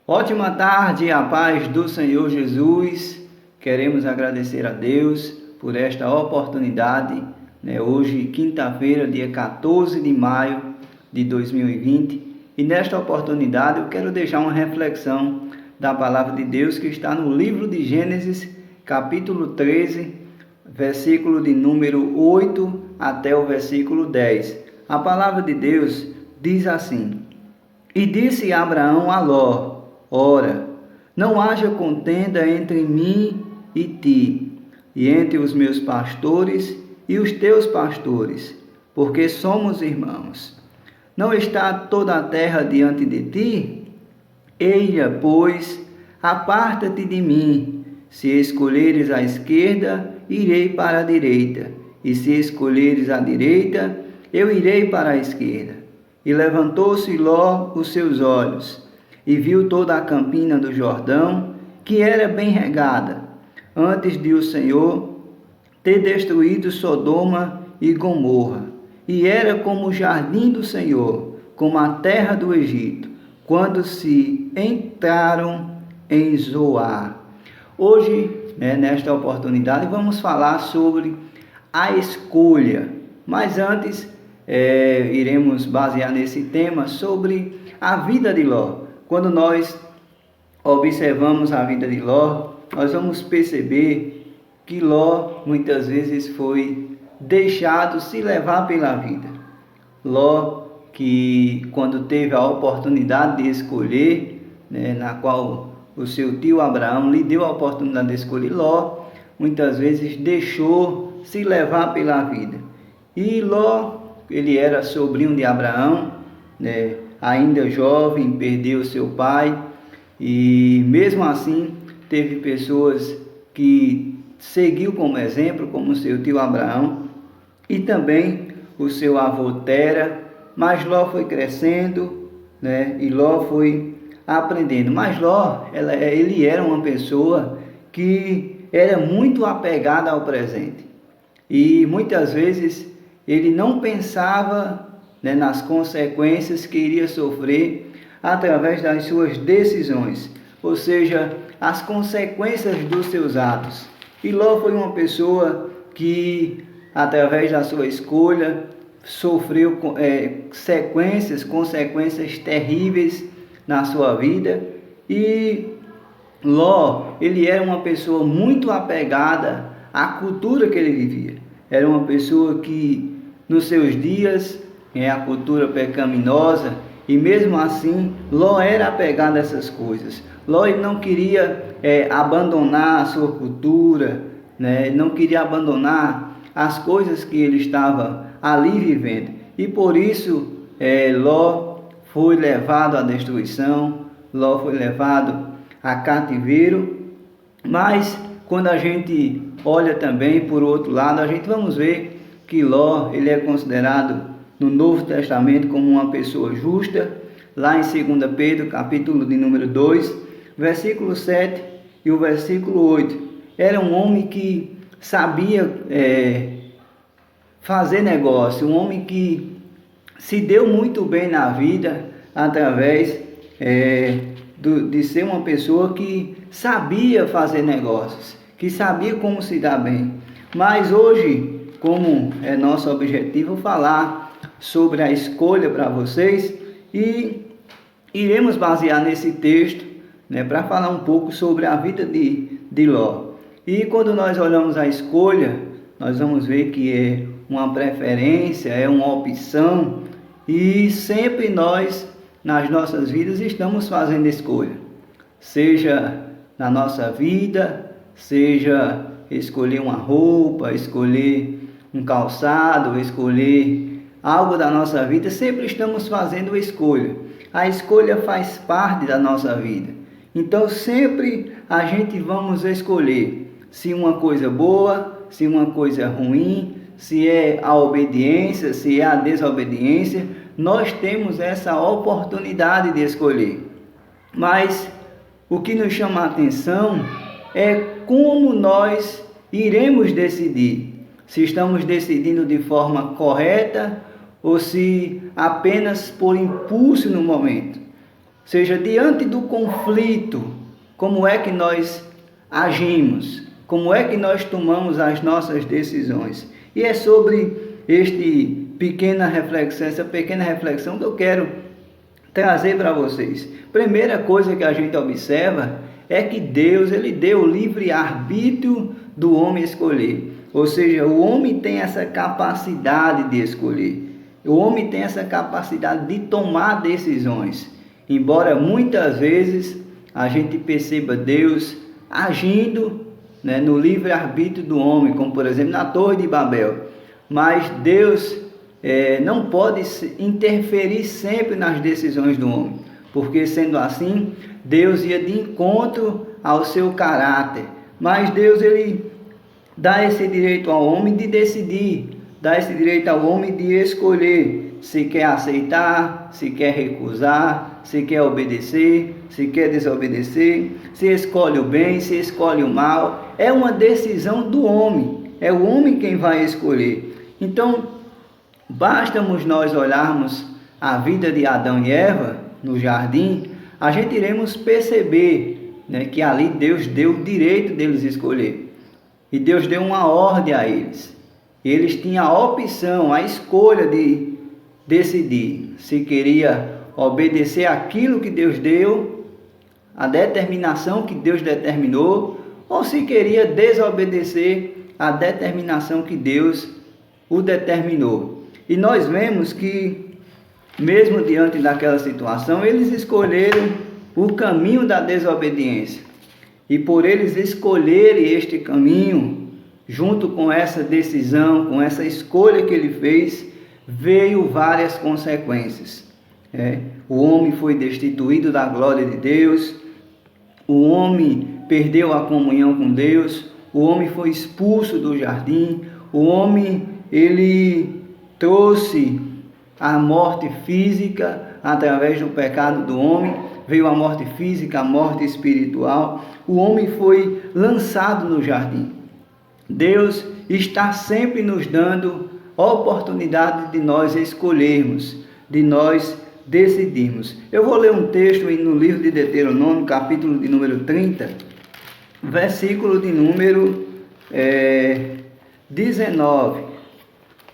Ótima tarde, a paz do Senhor Jesus. Queremos agradecer a Deus por esta oportunidade, hoje, quinta-feira, dia 14 de maio de 2020. E nesta oportunidade eu quero deixar uma reflexão da palavra de Deus que está no livro de Gênesis, capítulo 13, versículo de número 8 até o versículo 10. A palavra de Deus diz assim: E disse Abraão a Ló: Ora, não haja contenda entre mim e ti, e entre os meus pastores e os teus pastores, porque somos irmãos. Não está toda a terra diante de ti? Eia, pois, aparta-te de mim. Se escolheres a esquerda, irei para a direita, e se escolheres a direita, eu irei para a esquerda. E levantou-se Ló os seus olhos, e viu toda a campina do Jordão, que era bem regada, antes de o Senhor ter destruído Sodoma e Gomorra. E era como o jardim do Senhor, como a terra do Egito, quando se entraram em Zoar. Hoje, nesta oportunidade, vamos falar sobre a escolha. Mas antes, iremos basear nesse tema sobre a vida de Ló. Quando nós observamos a vida de Ló, nós vamos perceber que Ló muitas vezes foi deixado se levar pela vida. Ló, que quando teve a oportunidade de escolher, na qual o seu tio Abraão lhe deu a oportunidade de escolher, Ló muitas vezes deixou se levar pela vida. E Ló, ele era sobrinho de Abraão, ainda jovem, perdeu seu pai, e mesmo assim teve pessoas que seguiu como exemplo, como seu tio Abraão e também o seu avô Tera. Mas Ló foi crescendo, e Ló foi aprendendo. Mas Ló, ele era uma pessoa que era muito apegada ao presente, e muitas vezes ele não pensava nas consequências que iria sofrer através das suas decisões, ou seja, as consequências dos seus atos. E Ló foi uma pessoa que, através da sua escolha, sofreu consequências terríveis na sua vida. E Ló, ele era uma pessoa muito apegada à cultura que ele vivia. Era uma pessoa que, nos seus dias, a cultura pecaminosa, e mesmo assim Ló era apegado a essas coisas. Ló não queria abandonar a sua cultura, não queria abandonar as coisas que ele estava ali vivendo, e por isso Ló foi levado à destruição, Ló foi levado a cativeiro. Mas quando a gente olha também por outro lado, a gente vamos ver que Ló, ele é considerado no Novo Testamento como uma pessoa justa. Lá em 2 Pedro, capítulo de número 2, versículo 7 e o versículo 8. Era um homem que sabia fazer negócio, um homem que se deu muito bem na vida através de ser uma pessoa que sabia fazer negócios, que sabia como se dar bem. Mas hoje, como é nosso objetivo falar sobre a escolha para vocês, e iremos basear nesse texto, para falar um pouco sobre a vida de Ló. E quando nós olhamos a escolha, nós vamos ver que é uma preferência, é uma opção, e sempre nós, nas nossas vidas, estamos fazendo escolha, seja na nossa vida, seja escolher uma roupa, escolher um calçado, escolher algo da nossa vida. Sempre estamos fazendo escolha. A escolha faz parte da nossa vida. Então sempre a gente vamos escolher se uma coisa boa, se uma coisa ruim, se é a obediência, se é a desobediência. Nós temos essa oportunidade de escolher. Mas o que nos chama a atenção é como nós iremos decidir. Se estamos decidindo de forma correta ou se apenas por impulso no momento. seja, diante do conflito, como é que nós agimos? Como é que nós tomamos as nossas decisões? E é sobre essa pequena reflexão que eu quero trazer para vocês. Primeira coisa que a gente observa é que Deus, ele deu o livre-arbítrio do homem escolher. Ou seja, o homem tem essa capacidade de escolher. O homem tem essa capacidade de tomar decisões. Embora muitas vezes a gente perceba Deus agindo, né, no livre-arbítrio do homem, como por exemplo na Torre de Babel. Mas Deus não pode interferir sempre nas decisões do homem, porque sendo assim, Deus ia de encontro ao seu caráter. Mas Deus, ele dá esse direito ao homem de decidir, dá esse direito ao homem de escolher se quer aceitar, se quer recusar, se quer obedecer, se quer desobedecer, se escolhe o bem, se escolhe o mal. É uma decisão do homem, é o homem quem vai escolher. Então, bastamos nós olharmos a vida de Adão e Eva no jardim, a gente iremos perceber, né, que ali Deus deu o direito deles escolher. E Deus deu uma ordem a eles. Eles tinham a opção, a escolha de decidir se queria obedecer aquilo que Deus deu, a determinação que Deus determinou, ou se queria desobedecer a determinação que Deus o determinou. E nós vemos que, mesmo diante daquela situação, eles escolheram o caminho da desobediência. E por eles escolherem este caminho, junto com essa decisão, com essa escolha que ele fez, veio várias consequências. O homem foi destituído da glória de Deus, o homem perdeu a comunhão com Deus, o homem foi expulso do jardim, o homem, ele trouxe a morte física através do pecado do homem, veio a morte física, a morte espiritual, o homem foi lançado no jardim. Deus está sempre nos dando oportunidade de nós escolhermos, de nós decidirmos. Eu vou ler um texto no livro de Deuteronômio, capítulo de número 30, versículo de número 19.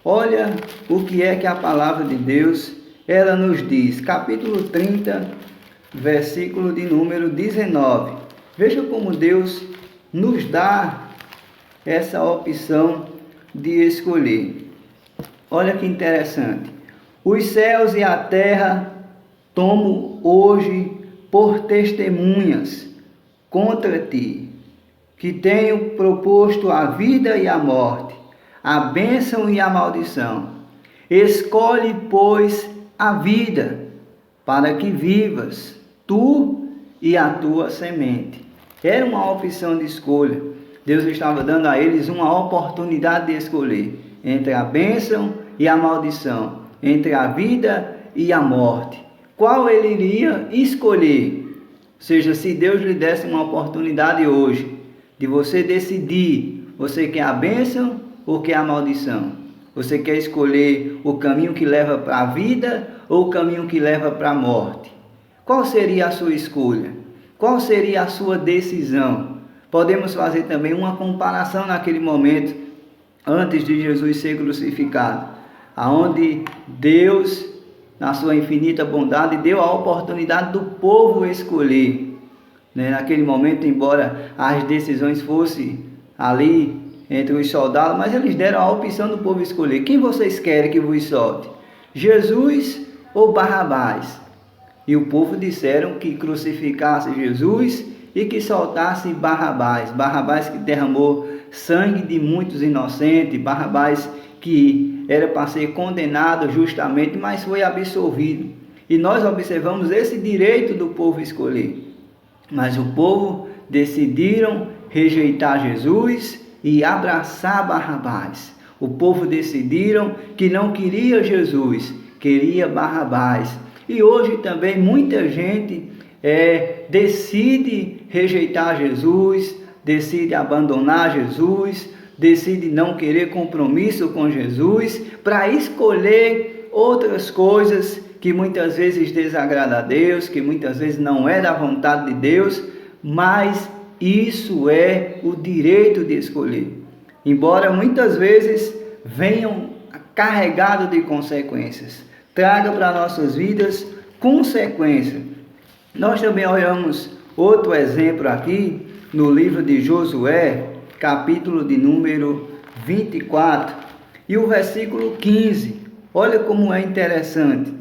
Olha o que é que a palavra de Deus, ela nos diz. Capítulo 30, versículo de número 19. Veja como Deus nos dá essa opção de escolher. Olha que interessante. Os céus e a terra tomo hoje por testemunhas contra ti, que tenho proposto a vida e a morte, a bênção e a maldição. Escolhe, pois, a vida, para que vivas, tu e a tua semente. Era uma opção de escolha. Deus estava dando a eles uma oportunidade de escolher entre a bênção e a maldição, entre a vida e a morte. Qual ele iria escolher? Ou seja, se Deus lhe desse uma oportunidade hoje de você decidir, você quer a bênção ou quer a maldição? Você quer escolher o caminho que leva para a vida ou o caminho que leva para a morte? Qual seria a sua escolha? Qual seria a sua decisão? Podemos fazer também uma comparação naquele momento, antes de Jesus ser crucificado, aonde Deus, na sua infinita bondade, deu a oportunidade do povo escolher. Naquele momento, embora as decisões fossem ali entre os soldados, mas eles deram a opção do povo escolher. Quem vocês querem que vos solte? Jesus ou Barrabás? E o povo disseram que crucificasse Jesus e que soltasse Barrabás. Barrabás que derramou sangue de muitos inocentes, Barrabás que era para ser condenado justamente, mas foi absolvido. E nós observamos esse direito do povo escolher. Mas o povo decidiram rejeitar Jesus e abraçar Barrabás. O povo decidiram que não queria Jesus, queria Barrabás. E hoje também muita gente decide rejeitar Jesus, decide abandonar Jesus, decide não querer compromisso com Jesus para escolher outras coisas que muitas vezes desagrada a Deus, que muitas vezes não é da vontade de Deus, mas isso é o direito de escolher. Embora muitas vezes venham carregados de consequências, traga para nossas vidas consequências. Nós também olhamos outro exemplo aqui no livro de Josué, capítulo de número 24 e o versículo 15. Olha como é interessante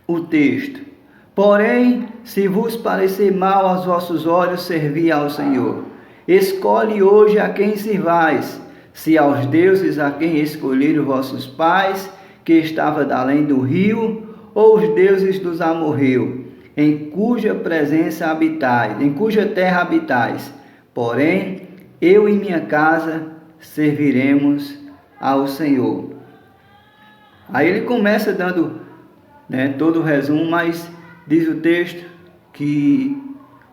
o texto. Porém, se vos parecer mal aos vossos olhos servir ao Senhor, escolhe hoje a quem sirvais, se aos deuses a quem escolheram vossos pais, que estava além do rio, ou os deuses dos amorreus, em cuja presença habitais, em cuja terra habitais. Porém, eu e minha casa serviremos ao Senhor. Aí ele começa dando, todo o resumo, mas diz o texto que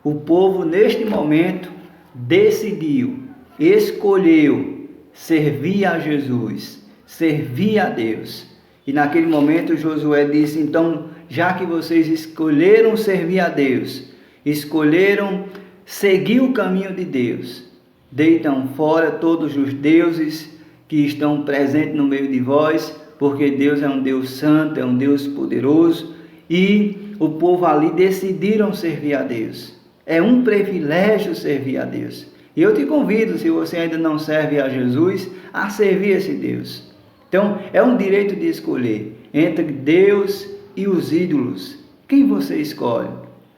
o povo neste momento decidiu, escolheu servir a Jesus, servir a Deus. E naquele momento Josué disse: então, já que vocês escolheram servir a Deus, escolheram seguir o caminho de Deus, deitam fora todos os deuses que estão presentes no meio de vós, porque Deus é um Deus santo, é um Deus poderoso, e o povo ali decidiram servir a Deus. É um privilégio servir a Deus. E eu te convido, se você ainda não serve a Jesus, a servir esse Deus. Então, é um direito de escolher entre Deus e os ídolos. Quem você escolhe?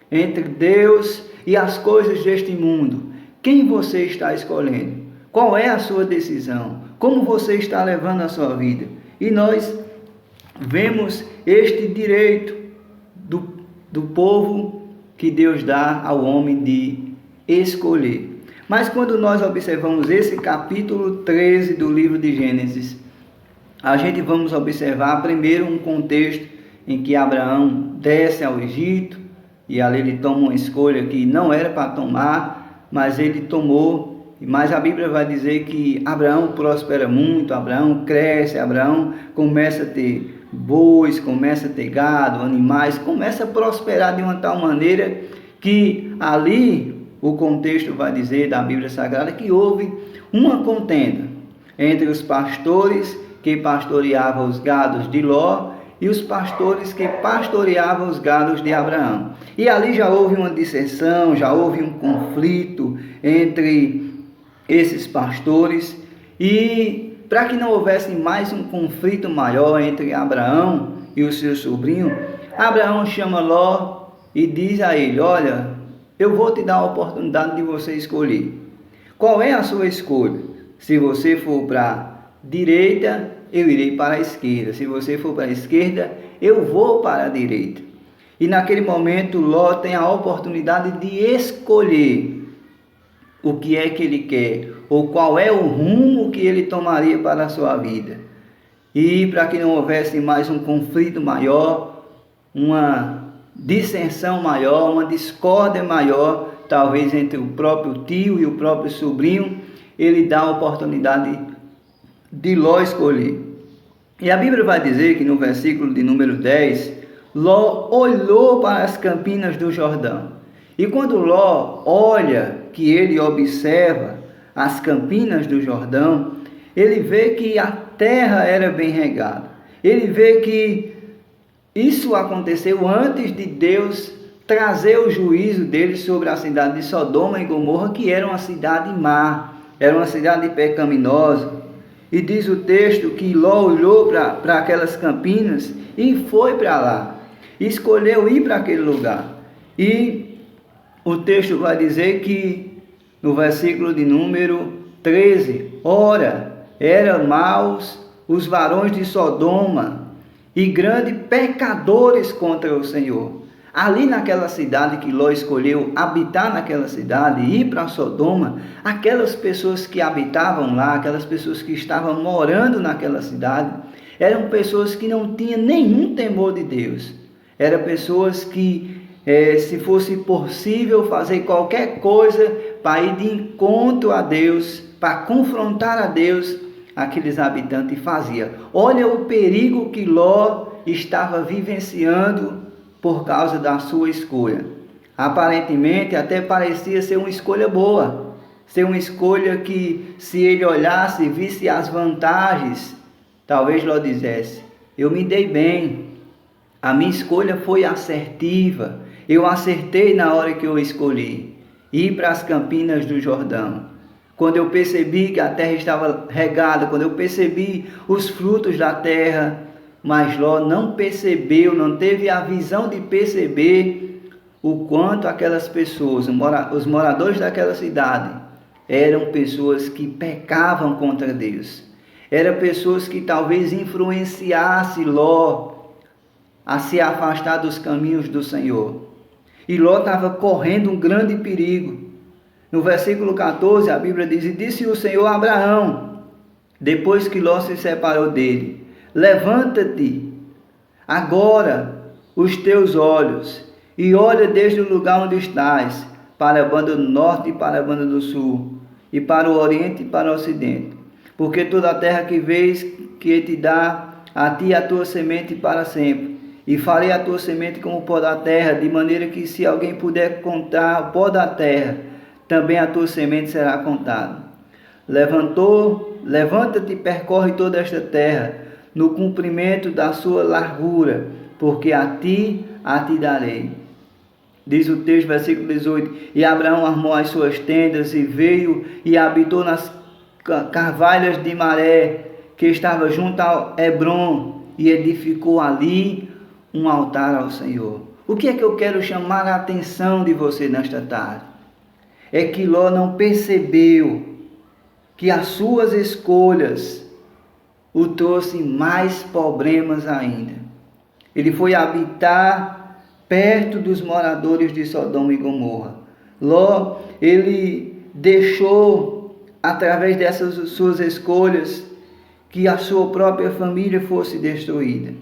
Entre Deus e as coisas deste mundo. Quem você está escolhendo? Qual é a sua decisão? Como você está levando a sua vida? E nós vemos este direito do povo que Deus dá ao homem de escolher. Mas quando nós observamos esse capítulo 13 do livro de Gênesis, a gente vamos observar primeiro um contexto em que Abraão desce ao Egito, e ali ele toma uma escolha que não era para tomar, mas ele tomou. Mas a Bíblia vai dizer que Abraão prospera muito, Abraão cresce, Abraão começa a ter bois, começa a ter gado, animais, começa a prosperar de uma tal maneira que ali o contexto vai dizer da Bíblia Sagrada que houve uma contenda entre os pastores que pastoreavam os gados de Ló e os pastores que pastoreavam os gados de Abraão. E ali já houve uma dissensão, já houve um conflito entre esses pastores, e para que não houvesse mais um conflito maior entre Abraão e o seu sobrinho, Abraão chama Ló e diz a ele: olha, eu vou te dar a oportunidade de você escolher. Qual é a sua escolha? Se você for para a direita, eu irei para a esquerda. Se você for para a esquerda, eu vou para a direita. E naquele momento Ló tem a oportunidade de escolher o que é que ele quer, ou qual é o rumo que ele tomaria para a sua vida. E para que não houvesse mais um conflito maior, uma dissensão maior, uma discórdia maior, talvez entre o próprio tio e o próprio sobrinho, ele dá a oportunidade de Ló escolher. E a Bíblia vai dizer que no versículo de número 10, Ló olhou para as campinas do Jordão. E quando Ló olha, que ele observa as campinas do Jordão, ele vê que a terra era bem regada. Ele vê que isso aconteceu antes de Deus trazer o juízo dele sobre a cidade de Sodoma e Gomorra, que era uma cidade má, era uma cidade pecaminosa. E diz o texto que Ló olhou para aquelas campinas e foi para lá, escolheu ir para aquele lugar. E o texto vai dizer que no versículo de número 13, ora, eram maus os varões de Sodoma e grandes pecadores contra o Senhor. Ali naquela cidade que Ló escolheu habitar naquela cidade, ir para Sodoma, aquelas pessoas que habitavam lá, aquelas pessoas que estavam morando naquela cidade, eram pessoas que não tinham nenhum temor de Deus. Eram pessoas que, se fosse possível fazer qualquer coisa para ir de encontro a Deus, para confrontar a Deus, aqueles habitantes faziam. Olha o perigo que Ló estava vivenciando por causa da sua escolha. Aparentemente até parecia ser uma escolha boa, ser uma escolha que, se ele olhasse e visse as vantagens, talvez Ló dissesse: eu me dei bem, a minha escolha foi assertiva, eu acertei na hora que eu escolhi ir para as campinas do Jordão. Quando eu percebi que a terra estava regada, quando eu percebi os frutos da terra, mas Ló não percebeu, não teve a visão de perceber o quanto aquelas pessoas, os moradores daquela cidade, eram pessoas que pecavam contra Deus. Eram pessoas que talvez influenciassem Ló a se afastar dos caminhos do Senhor. E Ló estava correndo um grande perigo. No versículo 14, a Bíblia diz: e disse o Senhor a Abraão, depois que Ló se separou dele: levanta-te agora os teus olhos e olha desde o lugar onde estás, para a banda do norte e para a banda do sul, e para o oriente e para o ocidente. Porque toda a terra que vês, que te dá a ti a tua semente para sempre. E farei a tua semente como o pó da terra, de maneira que, se alguém puder contar o pó da terra, também a tua semente será contada. Levanta-te e percorre toda esta terra, no comprimento da sua largura, porque a ti darei. Diz o texto, versículo 18: e Abraão armou as suas tendas e veio e habitou nas carvalhas de Maré, que estava junto ao Hebrom, e edificou ali um altar ao Senhor. O que é que eu quero chamar a atenção de você nesta tarde? É que Ló não percebeu que as suas escolhas o trouxe mais problemas ainda. Ele foi habitar perto dos moradores de Sodoma e Gomorra. Ló, ele deixou, através dessas suas escolhas, que a sua própria família fosse destruída.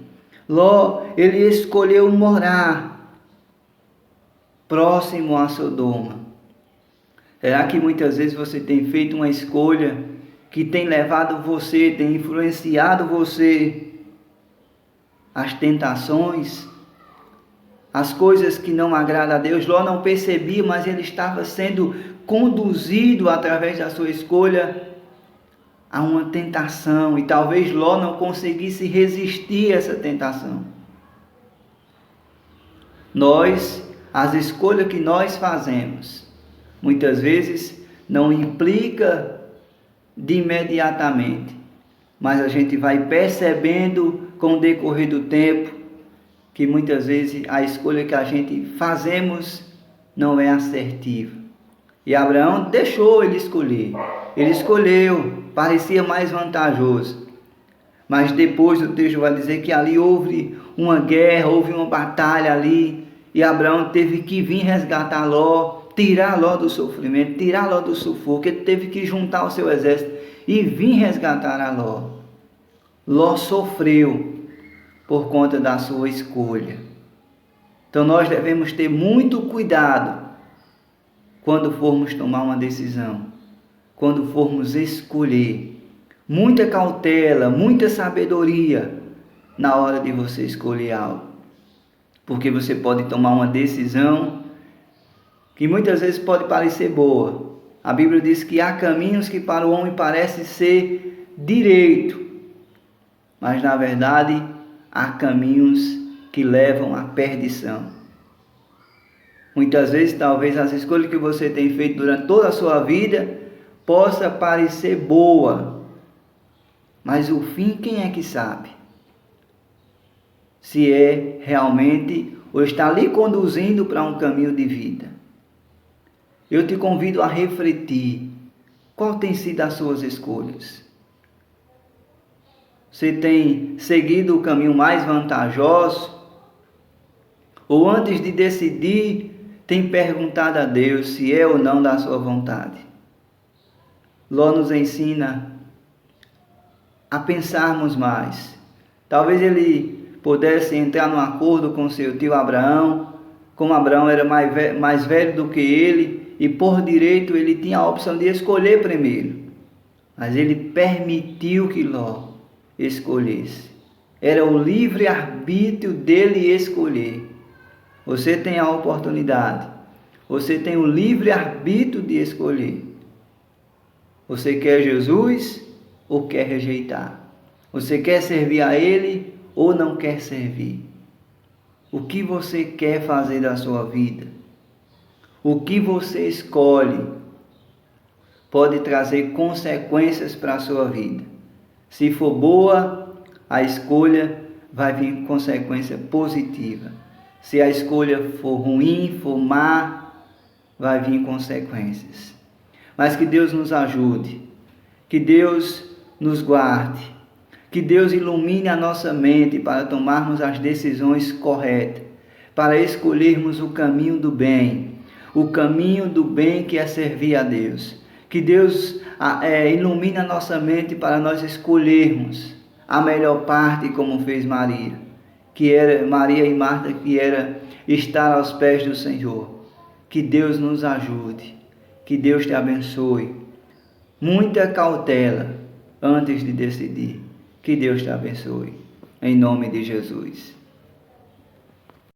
Ló, ele escolheu morar próximo a Sodoma. Será que muitas vezes você tem feito uma escolha que tem levado você, tem influenciado você às tentações, às coisas que não agradam a Deus? Ló não percebia, mas ele estava sendo conduzido através da sua escolha a uma tentação, e talvez Ló não conseguisse resistir a essa tentação. As escolhas que nós fazemos, muitas vezes não implica de imediatamente, mas a gente vai percebendo com o decorrer do tempo que muitas vezes a escolha que a gente fazemos não é assertiva. E Abraão deixou ele escolher. Ele escolheu, parecia mais vantajoso. Mas depois o texto vai dizer que ali houve uma guerra, houve uma batalha ali. E Abraão teve que vir resgatar Ló, tirar Ló do sofrimento, tirar Ló do sufoco. Ele teve que juntar o seu exército e vir resgatar a Ló. Ló sofreu por conta da sua escolha. Então nós devemos ter muito cuidado quando formos tomar uma decisão, quando formos escolher. Muita cautela, muita sabedoria na hora de você escolher algo. Porque você pode tomar uma decisão que muitas vezes pode parecer boa. A Bíblia diz que há caminhos que para o homem parecem ser direito, mas na verdade há caminhos que levam à perdição. Muitas vezes, talvez as escolhas que você tem feito durante toda a sua vida possa parecer boa, mas o fim quem é que sabe? Se é realmente ou está lhe conduzindo para um caminho de vida. Eu te convido a refletir. Qual tem sido as suas escolhas? Você tem seguido o caminho mais vantajoso? Ou antes de decidir, tem perguntado a Deus se é ou não da sua vontade? Ló nos ensina a pensarmos mais. Talvez ele pudesse entrar num acordo com seu tio Abraão, como Abraão era mais velho do que ele, e por direito ele tinha a opção de escolher primeiro. Mas ele permitiu que Ló escolhesse. Era o livre-arbítrio dele escolher. Você tem a oportunidade. Você tem o livre-arbítrio de escolher. Você quer Jesus ou quer rejeitar? Você quer servir a Ele ou não quer servir? O que você quer fazer da sua vida? O que você escolhe pode trazer consequências para a sua vida. Se for boa, a escolha vai vir com consequência positiva. Se a escolha for ruim, for má, vai vir consequências. Mas que Deus nos ajude, que Deus nos guarde, que Deus ilumine a nossa mente para tomarmos as decisões corretas, para escolhermos o caminho do bem que é servir a Deus. Que Deus ilumine a nossa mente para nós escolhermos a melhor parte, como fez Maria, que era Maria e Marta, que era estar aos pés do Senhor. Que Deus nos ajude, que Deus te abençoe. Muita cautela antes de decidir. Que Deus te abençoe. Em nome de Jesus.